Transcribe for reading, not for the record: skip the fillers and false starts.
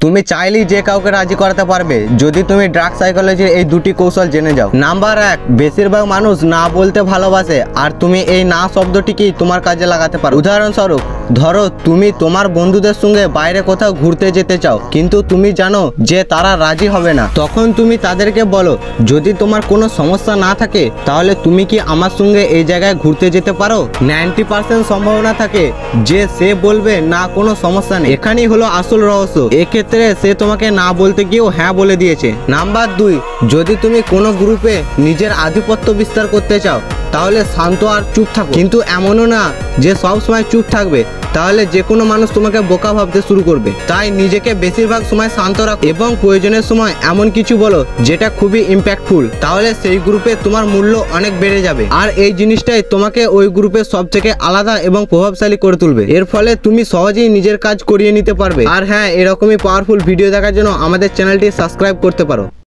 তুমি চাইলেই যে কাউকে রাজি করাতে পারবে যদি তুমি ড্রাগ সাইকোলজির এই দুটি কৌশল জেনে যাও। নাম্বার 1, বেশিরভাগ মানুষ না বলতে ভালোবাসে, আর তুমি এই না শব্দটিকেই তোমার কাজে লাগাতে পারো। উদাহরণস্বরূপ, ধরো তুমি তোমার বন্ধুদের সঙ্গে বাইরে কোথাও ঘুরতে যেতে চাও, কিন্তু তুমি জানো যে তারা রাজি হবে না। তখন তুমি তাদেরকে বলো, যদি তোমার কোনো সমস্যা না থাকে তাহলে তুমি কি আমার সঙ্গে এই জায়গায় ঘুরতে যেতে পারো। 90% সম্ভাবনা থাকে যে সে বলবে না, কোনো সমস্যা নেই। এখানেই হলো আসল রহস্য। এক্ষেত্রে সে তোমাকে না বলতে গিয়েও হ্যাঁ বলে দিয়েছে। নাম্বার 2, যদি তুমি কোনো গ্রুপে নিজের আধিপত্য বিস্তার করতে চাও তাহলে শান্ত আর চুপ থাকো, কিন্তু এমনও না যে সব সময় চুপ থাকবে, তাহলে যে কোনো মানুষ তোমাকে বোকা ভাবতে শুরু করবে। তাই নিজেকে বেশিরভাগ সময় শান্ত রাখো এবং প্রয়োজনের সময় এমন কিছু বলো যেটা খুবই ইম্প্যাক্টফুল, তাহলে সেই গ্রুপে তোমার মূল্য অনেক বেড়ে যাবে। আর এই জিনিসটাই তোমাকে ওই গ্রুপের সব থেকে আলাদা এবং প্রভাবশালী করে তুলবে। এর ফলে তুমি সহজেই নিজের কাজ করিয়ে নিতে পারবে। আর হ্যাঁ, এরকমই পাওয়ারফুল ভিডিও দেখার জন্য আমাদের চ্যানেলটি সাবস্ক্রাইব করতে পারো।